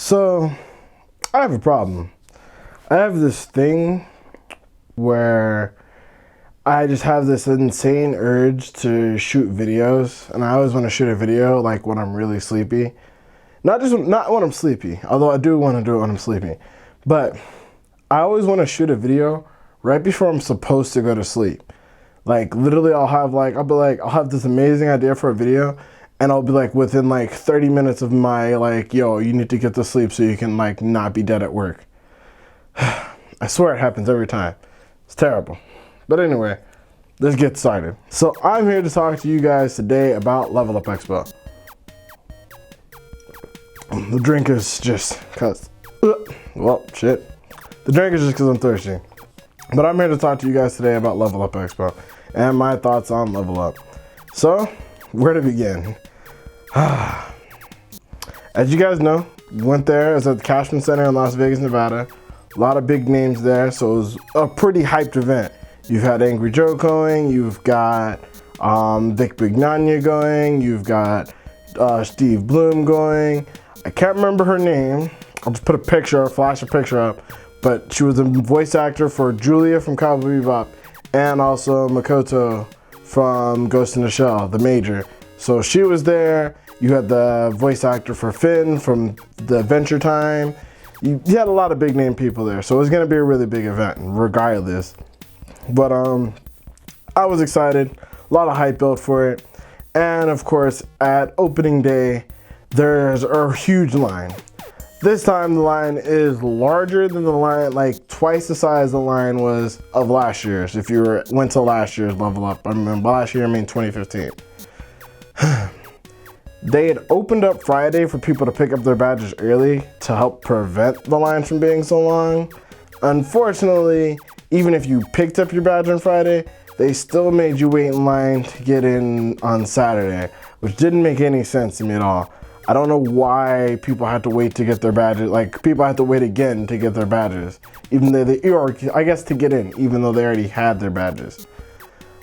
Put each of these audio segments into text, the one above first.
So, I have a problem. I have this thing where I just have this insane urge to shoot videos, and I always want to shoot a video like when I'm really sleepy. Not when I'm sleepy, although I do want to do it when I'm sleepy. But I always want to shoot a video right before I'm supposed to go to sleep. Like literally I'll have this amazing idea for a video, and I'll be like within like 30 minutes of my like, yo, you need to get to sleep so you can like not be dead at work. I swear it happens every time. It's terrible. But anyway, let's get started. So I'm here to talk to you guys today about Lvlup Expo. The drink is just cause, well, shit. The drink is just cause I'm thirsty. But I'm here to talk to you guys today about Lvlup Expo and my thoughts on Lvlup. So, where to begin? As you guys know, went there. It was at the Cashman Center in Las Vegas, Nevada. A lot of big names there, so it was a pretty hyped event. You've had Angry Joe going, you've got Vic Bignagna going, you've got Steve Bloom going. I can't remember her name. I'll just flash a picture up. But she was a voice actor for Julia from Cowboy Bebop and also Makoto from Ghost in the Shell, the Major. So she was there. You had the voice actor for Finn from the Adventure Time. You had a lot of big name people there. So it was going to be a really big event regardless. But I was excited. A lot of hype built for it. And of course, at opening day, there's a huge line. This time the line is larger than the line, like twice the size the line was of last year's. If you went to last year's Lvlup, I remember last year, 2015. They had opened up Friday for people to pick up their badges early to help prevent the lines from being so long. Unfortunately, even if you picked up your badge on Friday, they still made you wait in line to get in on Saturday, which didn't make any sense to me at all. I don't know why people had to wait to get their badges. Like, people had to wait again to get their badges, even though or I guess to get in, even though they already had their badges.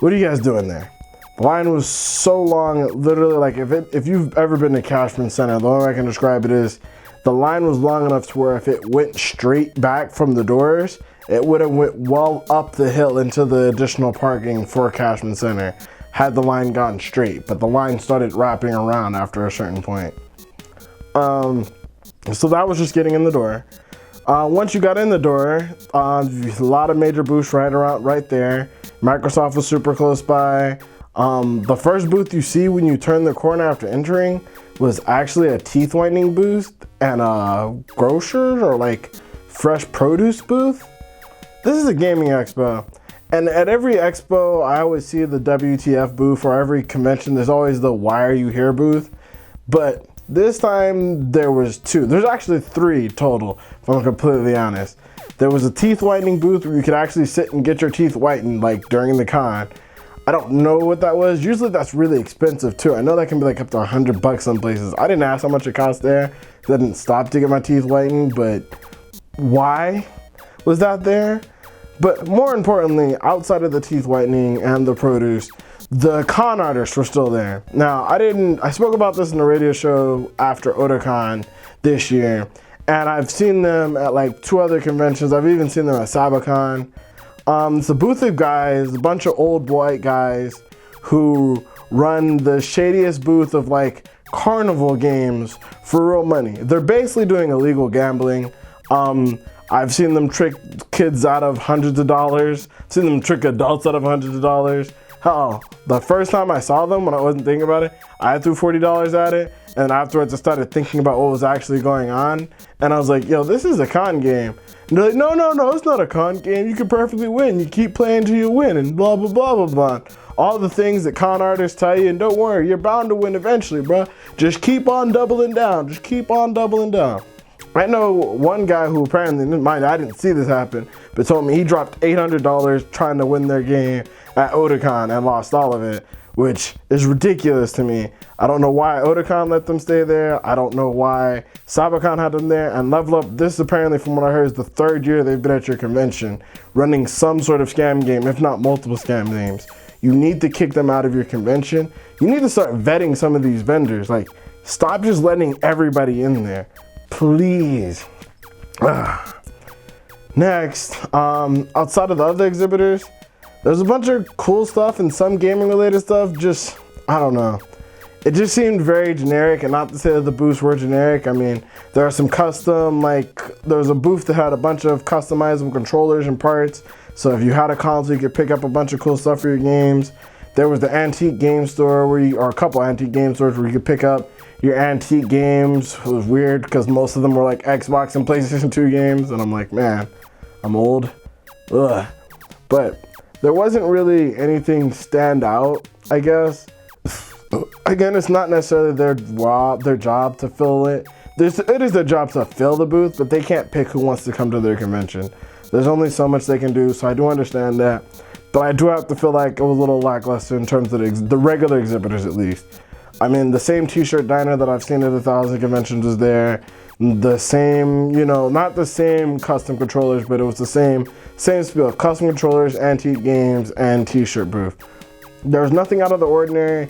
What are you guys doing there? The line was so long, literally, like, if you've ever been to Cashman Center, the only way I can describe it is the line was long enough to where if it went straight back from the doors, it would have went well up the hill into the additional parking for Cashman Center had the line gone straight, but the line started wrapping around after a certain point. So that was just getting in the door. Once you got in the door, a lot of major booths right there. Microsoft was super close by. The first booth you see when you turn the corner after entering was actually a teeth whitening booth and a grocer or like fresh produce booth. This is a gaming expo. And at every expo, I always see the WTF booth, or every convention, there's always the why are you here booth. But this time there was two. There's actually three total, if I'm completely honest. There was a teeth whitening booth where you could actually sit and get your teeth whitened like during the con. I don't know what that was. Usually that's really expensive too. I know that can be like up to $100 some places. I didn't ask how much it cost there. I didn't stop to get my teeth whitened, but why was that there? But more importantly, outside of the teeth whitening and the produce, the con artists were still there. Now, I spoke about this in the radio show after Otakon this year, and I've seen them at like 2 other conventions. I've even seen them at Sabacon. It's a booth of guys, a bunch of old white guys who run the shadiest booth of like carnival games for real money. They're basically doing illegal gambling. I've seen them trick kids out of hundreds of dollars, seen them trick adults out of hundreds of dollars. Hell, the first time I saw them, when I wasn't thinking about it, I threw $40 at it, and afterwards I started thinking about what was actually going on, and I was like, yo, this is a con game. And they're like, no, it's not a con game. You can perfectly win. You keep playing till you win, and blah, blah, blah, blah, blah. All the things that con artists tell you, and don't worry, you're bound to win eventually, bro. Just keep on doubling down. Just keep on doubling down. I know one guy who apparently, I didn't see this happen, but told me he dropped $800 trying to win their game at Otakon and lost all of it, which is ridiculous to me. I don't know why Otakon let them stay there. I don't know why Sabacon had them there. And Lvlup, this apparently from what I heard is the 3rd year they've been at your convention running some sort of scam game, if not multiple scam games. You need to kick them out of your convention. You need to start vetting some of these vendors. Like, stop just letting everybody in there. Please. Next, outside of the other exhibitors, there's a bunch of cool stuff and some gaming related stuff. Just, I don't know. It just seemed very generic, and not to say that the booths were generic. I mean, there are some custom, like, there's a booth that had a bunch of customizable controllers and parts. So if you had a console, you could pick up a bunch of cool stuff for your games. There was the antique game store or a couple antique game stores where you could pick up your antique games. It was weird because most of them were like Xbox and PlayStation 2 games, and I'm like, man, I'm old. Ugh. But there wasn't really anything stand out, I guess. Again, it's not necessarily their job to fill it. It is their job to fill the booth, but they can't pick who wants to come to their convention. There's only so much they can do, so I do understand that. But I do have to feel like it was a little lackluster in terms of the regular exhibitors, at least. I mean, the same t-shirt diner that I've seen at 1,000 conventions was there. The same, not the same custom controllers, but it was the same spiel. Custom controllers, antique games, and t-shirt booth. There was nothing out of the ordinary.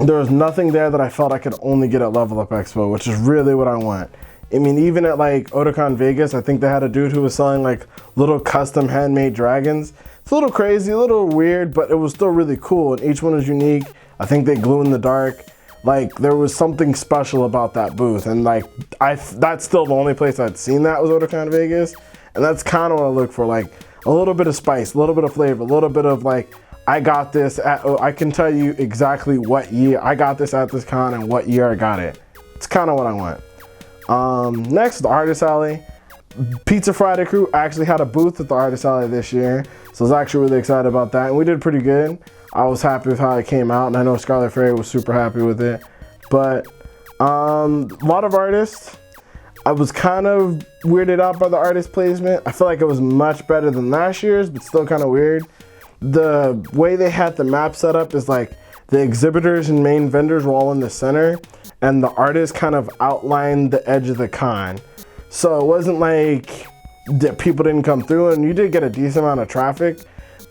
There was nothing there that I felt I could only get at Lvlup Expo, which is really what I want. I mean, even at like Otakon Vegas, I think they had a dude who was selling like little custom handmade dragons. It's a little crazy, a little weird, but it was still really cool, and each one was unique. I think they glow in the dark. Like, there was something special about that booth, and like, that's still the only place I'd seen that was Otakon Vegas, and that's kind of what I look for, like a little bit of spice, a little bit of flavor, a little bit of like, I got this I can tell you exactly what year I got this at this con and what year I got it. It's kind of what I want. Next, the Artist Alley. Pizza Friday crew actually had a booth at the Artist Alley this year, so I was actually really excited about that, and we did pretty good. I was happy with how it came out, and I know Scarlet Fairy was super happy with it. But a lot of artists. I was kind of weirded out by the artist placement. I feel like it was much better than last year's, but still kind of weird. The way they had the map set up is like the exhibitors and main vendors were all in the center, and the artists kind of outlined the edge of the con. So it wasn't like people didn't come through, and you did get a decent amount of traffic,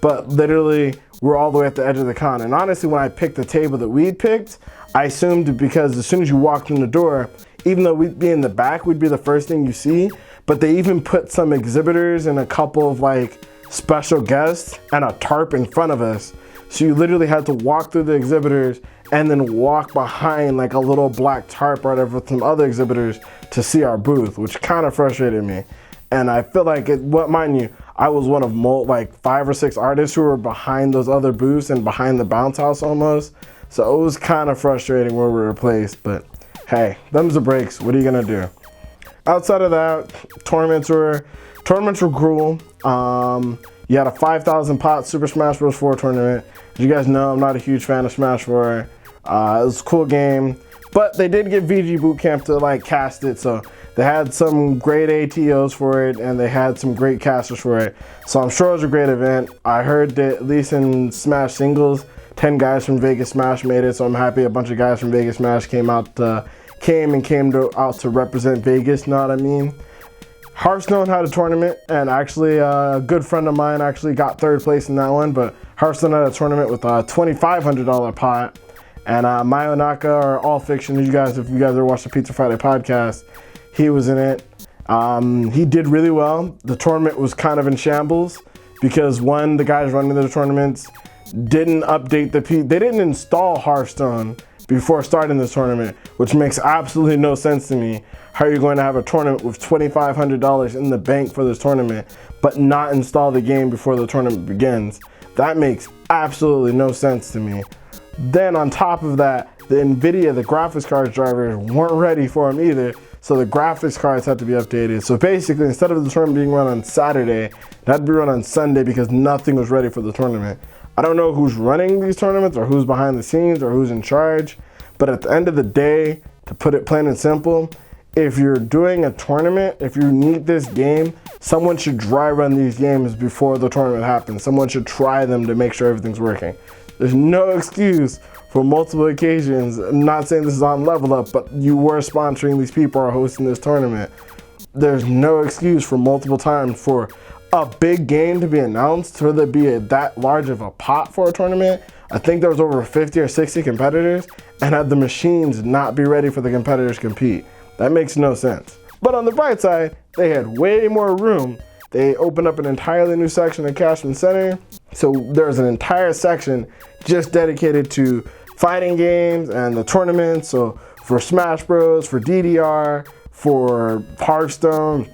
but literally we're all the way at the edge of the con. And honestly, when I picked the table that we'd picked, I assumed because as soon as you walked in the door, even though we'd be in the back, we'd be the first thing you see, but they even put some exhibitors and a couple of like special guests and a tarp in front of us. So you literally had to walk through the exhibitors and then walk behind like a little black tarp right over with some other exhibitors to see our booth, which kind of frustrated me. And I feel like mind you, I was one of like 5 or 6 artists who were behind those other booths and behind the bounce house almost. So it was kind of frustrating where we were placed, but hey, them's the breaks. What are you gonna do? Outside of that, tournaments were cool. You had a 5,000 pot Super Smash Bros. 4 tournament. As you guys know, I'm not a huge fan of Smash 4. It was a cool game, but they did get VG Bootcamp to like cast it, so they had some great ATOs for it, and they had some great casters for it. So I'm sure it was a great event. I heard that at least in Smash singles, 10 guys from Vegas Smash made it, so I'm happy a bunch of guys from Vegas Smash came out to represent Vegas, know what I mean? Hearthstone had a tournament, and actually a good friend of mine actually got 3rd place in that one, but Hearthstone had a tournament with a $2,500 pot, and Mayonaka, or All Fiction, if you guys ever watched the Pizza Friday podcast, he was in it. He did really well. The tournament was kind of in shambles because the guys running the tournaments didn't update they didn't install Hearthstone before starting this tournament, which makes absolutely no sense to me. How are you going to have a tournament with $2,500 in the bank for this tournament, but not install the game before the tournament begins? That makes absolutely no sense to me. Then on top of that, the NVIDIA, the graphics card drivers weren't ready for them either, so the graphics cards had to be updated. So basically, instead of the tournament being run on Saturday, it had to be run on Sunday because nothing was ready for the tournament. I don't know who's running these tournaments or who's behind the scenes or who's in charge, but at the end of the day, to put it plain and simple, if you're doing a tournament, if you need this game, someone should dry run these games before the tournament happens. Someone should try them to make sure everything's working. There's no excuse for multiple occasions. I'm not saying this is on Lvlup, but you were sponsoring these people or hosting this tournament. There's no excuse for multiple times for a big game to be announced, for there to be that large of a pot for a tournament. I think there was over 50 or 60 competitors, and had the machines not be ready for the competitors to compete. That makes no sense. But on the bright side, they had way more room. They opened up an entirely new section in Cashman Center. So there's an entire section just dedicated to fighting games and the tournaments. So for Smash Bros, for DDR, for Hearthstone,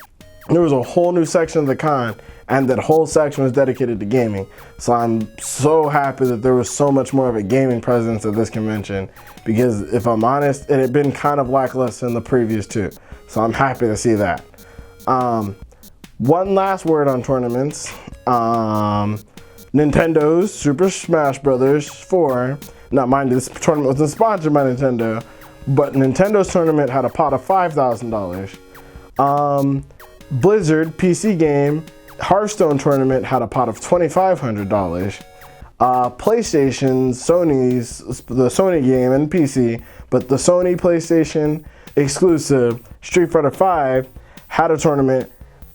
there was a whole new section of the con, and that whole section was dedicated to gaming. So I'm so happy that there was so much more of a gaming presence at this convention, because if I'm honest, it had been kind of lackluster in the previous two. So I'm happy to see that. One last word on tournaments. Nintendo's Super Smash Bros. 4, not mind this tournament wasn't sponsored by Nintendo, but Nintendo's tournament had a pot of $5,000. Blizzard PC game Hearthstone tournament had a pot of $2,500. PlayStation, the Sony game and PC, but the Sony PlayStation exclusive Street Fighter V had a tournament.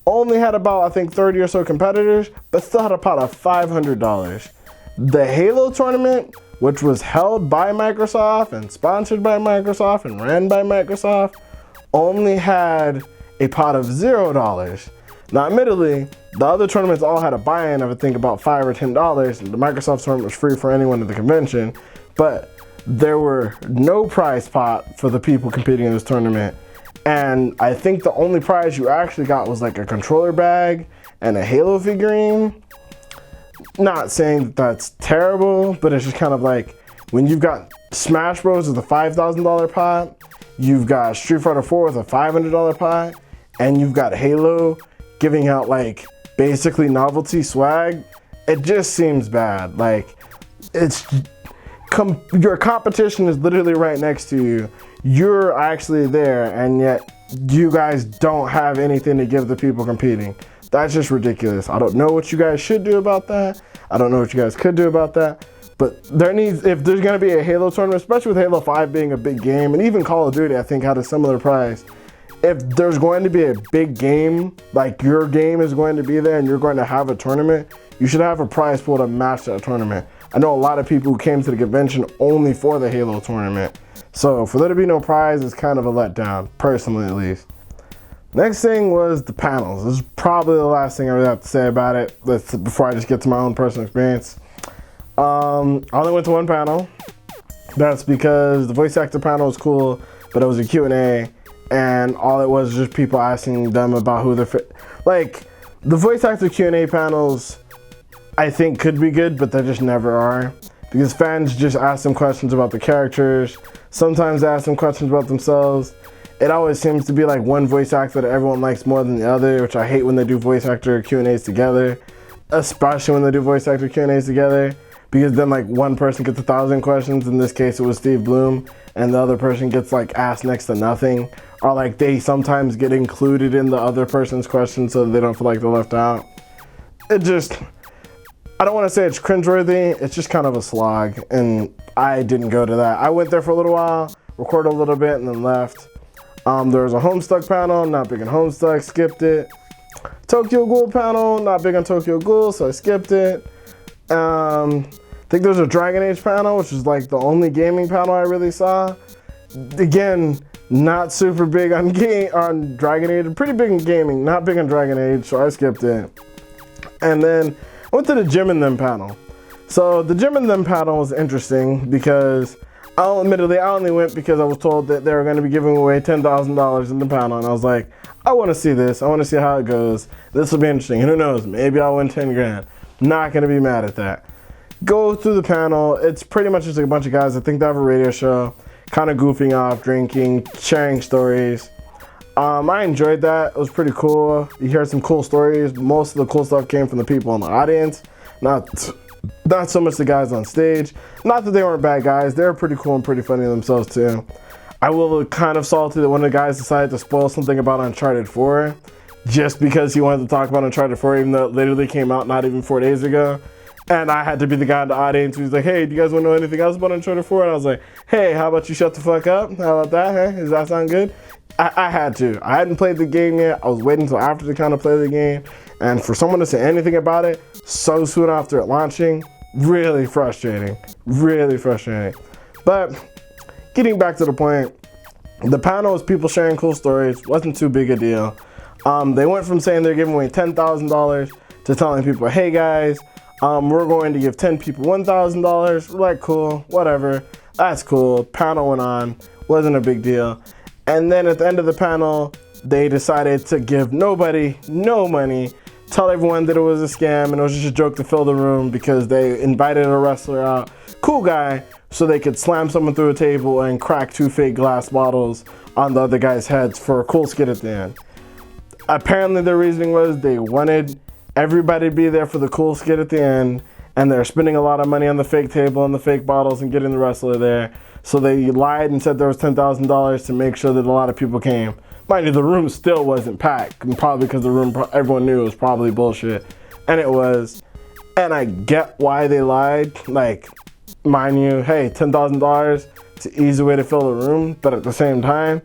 Only had about, I think, 30 or so competitors, but still had a pot of $500. The Halo tournament, which was held by Microsoft and sponsored by Microsoft and ran by Microsoft, only had a pot of $0. Now, admittedly, the other tournaments all had a buy-in of, I think, about $5 or $10. The Microsoft tournament was free for anyone at the convention, but there were no prize pot for the people competing in this tournament. And I think the only prize you actually got was like a controller bag and a Halo figurine. Not saying that that's terrible, but it's just kind of like when you've got Smash Bros. With a $5,000 pot, you've got Street Fighter 4 with a $500 pot, and you've got Halo giving out like basically novelty swag. It just seems bad. Like, your competition is literally right next to you. You're actually there, and yet you guys don't have anything to give the people competing. That's just ridiculous. I don't know what you guys should do about that. I don't know what you guys could do about that. But if there's going to be a Halo tournament, especially with Halo 5 being a big game, and even Call of Duty, I think, had a similar prize. If there's going to be a big game, like your game is going to be there and you're going to have a tournament, you should have a prize pool to match that tournament. I know a lot of people who came to the convention only for the Halo tournament. So for there to be no prize is kind of a letdown, personally at least. Next thing was the panels. This is probably the last thing I really have to say about it before I just get to my own personal experience. I only went to one panel. That's because the voice actor panel was cool, but it was a Q&A, and all it was just people asking them about who they're like. The voice actor Q&A panels, I think, could be good, but they just never are, because fans just ask them questions about the characters. Sometimes they ask them questions about themselves. It always seems to be like one voice actor that everyone likes more than the other, which I hate when they do voice actor Q&As together, especially when they do voice actor Q&As together, because then like one person gets 1,000 questions. In this case, it was Steve Bloom, and the other person gets like asked next to nothing, or like they sometimes get included in the other person's questions so that they don't feel like they're left out. It just, I don't want to say it's cringeworthy, it's just kind of a slog, and I didn't go to that. I went there for a little while, recorded a little bit, and then left. There was a Homestuck panel, not big on Homestuck, skipped it. Tokyo Ghoul panel, not big on Tokyo Ghoul, so I skipped it. I think there's a Dragon Age panel, which is like the only gaming panel I really saw. Again, not super big on Dragon Age, pretty big in gaming, not big on Dragon Age, so I skipped it. And then I went to the Jim and Them panel. So the Jim and Them panel was interesting because admittedly, I only went because I was told that they were going to be giving away $10,000 in the panel, and I was like, I want to see this. I want to see how it goes. This will be interesting, and who knows, maybe I'll win 10 grand. Not going to be mad at that. Go through the panel. It's pretty much just like a bunch of guys. I think they have a radio show, kind of goofing off, drinking, sharing stories. I enjoyed that. It was pretty cool. You hear some cool stories. Most of the cool stuff came from the people in the audience, not so much the guys on stage. Not that they weren't bad guys. They were pretty cool and pretty funny themselves too. I will kind of salty that one of the guys decided to spoil something about Uncharted 4 just because he wanted to talk about Uncharted 4, even though it literally came out not even 4 days ago. And I had to be the guy in the audience who's like, hey, do you guys want to know anything else about Uncharted 4? And I was like, hey, how about you shut the fuck up? How about that? Hey, does that sound good? I had to. I hadn't played the game yet. I was waiting until after to kind of play the game. And for someone to say anything about it so soon after it launching, really frustrating. Really frustrating. But getting back to the point, The panel was people sharing cool stories. Wasn't too big a deal. They went from saying they're giving away $10,000 to telling people, hey guys, we're going to give 10 people $1,000. We're like, cool, whatever. That's cool. Panel went on. Wasn't a big deal. And then at the end of the panel, they decided to give nobody no money, tell everyone that it was a scam and it was just a joke to fill the room because they invited a wrestler out, cool guy, so they could slam someone through a table and crack 2 fake glass bottles on the other guy's heads for a cool skit at the end. Apparently their reasoning was they wanted everybody to be there for the cool skit at the end, and they're spending a lot of money on the fake table and the fake bottles and getting the wrestler there. So they lied and said there was $10,000 to make sure that a lot of people came. Mind you, the room still wasn't packed, and probably because the room, everyone knew it was probably bullshit. And it was. And I get why they lied. Like, mind you, hey, $10,000, it's an easy way to fill the room. But at the same time,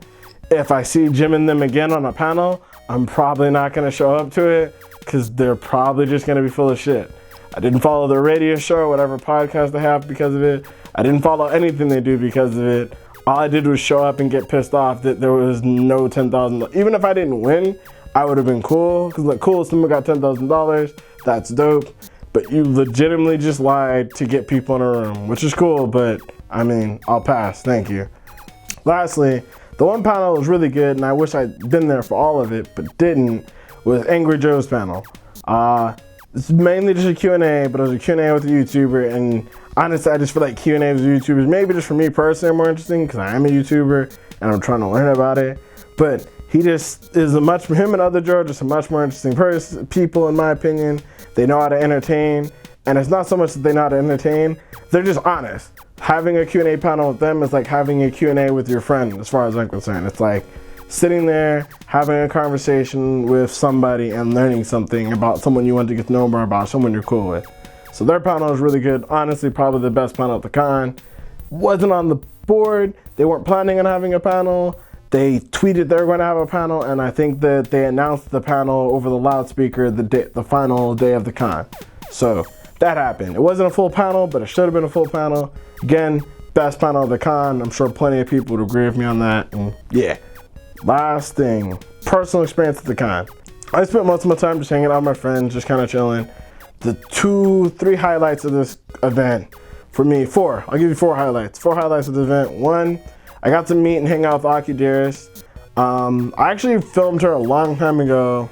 if I see Jim and them again on a panel, I'm probably not going to show up to it because they're probably just going to be full of shit. I didn't follow their radio show or whatever podcast they have because of it. I didn't follow anything they do because of it. All I did was show up and get pissed off that there was no $10,000. Even if I didn't win, I would have been cool. Because like, cool, someone got $10,000. That's dope. But you legitimately just lied to get people in a room, which is cool. But I mean, I'll pass. Thank you. Lastly, the one panel was really good, and I wish I'd been there for all of it, but didn't, was Angry Joe's panel. It's mainly just a Q&A, but it was a Q&A with a YouTuber, and honestly, I just feel like Q&A with YouTubers, maybe just for me personally, are more interesting, because I am a YouTuber, and I'm trying to learn about it, but he just is him and other Joe are just a much more interesting people, in my opinion. They know how to entertain, and it's not so much that they know how to entertain, they're just honest. Having a Q&A panel with them is like having a Q&A with your friend, as far as I'm concerned. It's like sitting there, having a conversation with somebody and learning something about someone you want to get to know more about, someone you're cool with. So their panel was really good. Honestly, probably the best panel at the con. Wasn't on the board. They weren't planning on having a panel. They tweeted they were going to have a panel, and I think that they announced the panel over the loudspeaker the final day of the con. So that happened. It wasn't a full panel, but it should have been a full panel. Again, best panel of the con. I'm sure plenty of people would agree with me on that. And yeah. Last thing, personal experience at the con. I spent most of my time just hanging out with my friends, just kind of chilling. The 2-3 highlights of this event, for me, 4. I'll give you 4 highlights. 4 highlights of the event. 1, I got to meet and hang out with Aki Dearest. I actually filmed her a long time ago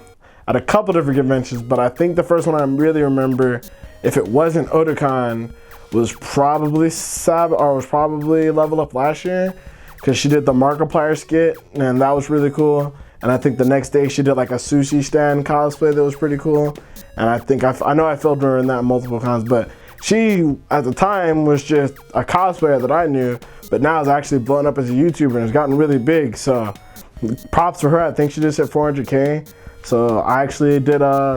at a couple different conventions, but I think the first one I really remember, if it wasn't Otakon, was probably Lvlup last year, because she did the Markiplier skit, and that was really cool. And I think the next day she did like a sushi stand cosplay that was pretty cool. And I think I know I filmed her in that multiple cons, but she at the time was just a cosplayer that I knew, but now is actually blown up as a YouTuber and has gotten really big. So props for her. I think she just hit 400K. So I actually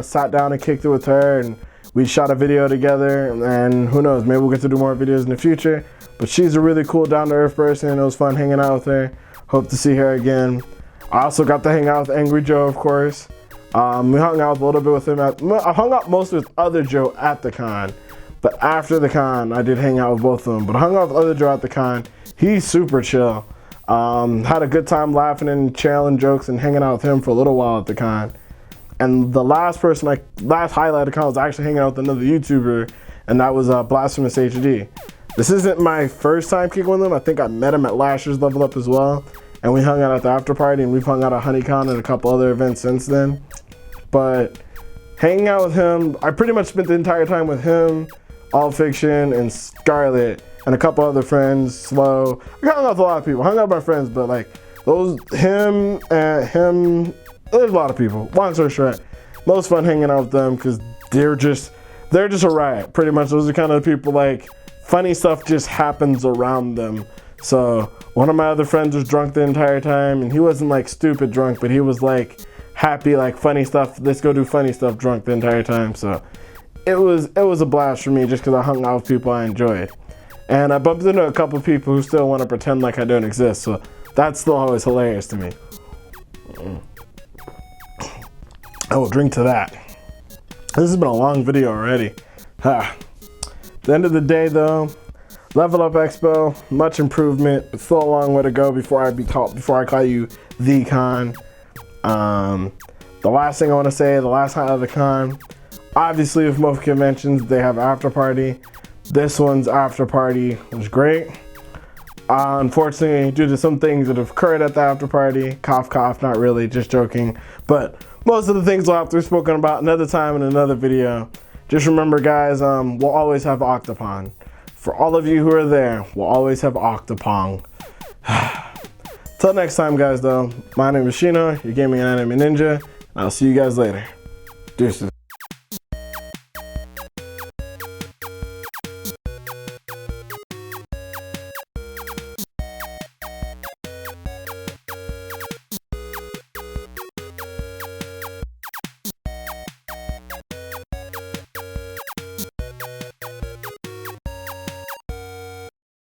sat down and kicked it with her, and we shot a video together, and who knows, maybe we'll get to do more videos in the future. But she's a really cool, down-to-earth person. It was fun hanging out with her. Hope to see her again. I also got to hang out with Angry Joe, of course. We hung out a little bit with him. I hung out mostly with other Joe at the con. But after the con, I did hang out with both of them. But I hung out with other Joe at the con. He's super chill. Had a good time laughing and chilling jokes and hanging out with him for a little while at the con. And the last highlight of the con was actually hanging out with another YouTuber, and that was Blasphemous HD. This isn't my first time kicking with him. I think I met him at last year's Lvlup as well. And we hung out at the after party, and we've hung out at HoneyCon and a couple other events since then. But hanging out with him, I pretty much spent the entire time with him, All Fiction, and Scarlett, and a couple other friends, Slow. I hung out with a lot of people. I hung out with my friends, but like him, there's a lot of people. Long story short, most fun hanging out with them because they're just a riot. Pretty much, those are kind of the people like funny stuff just happens around them. So one of my other friends was drunk the entire time, and he wasn't like stupid drunk, but he was like happy, like funny stuff. Let's go do funny stuff drunk the entire time. So it was a blast for me just because I hung out with people I enjoyed. And I bumped into a couple of people who still want to pretend like I don't exist. So that's still always hilarious to me. I will drink to that. This has been a long video already. At the end of the day though, Lvlup Expo, much improvement, but still a long way to go before I call you the con. The last thing I want to say, the last night of the con, obviously with most conventions they have after party. This one's after party was great. Unfortunately, due to some things that have occurred at the after party, cough cough, not really, just joking, but most of the things will have to be spoken about another time in another video. Just remember guys, we'll always have Octopon. For all of you who are there, we'll always have Octopon. Till next time guys though, my name is Shino, your gaming and anime ninja, and I'll see you guys later. Deuces.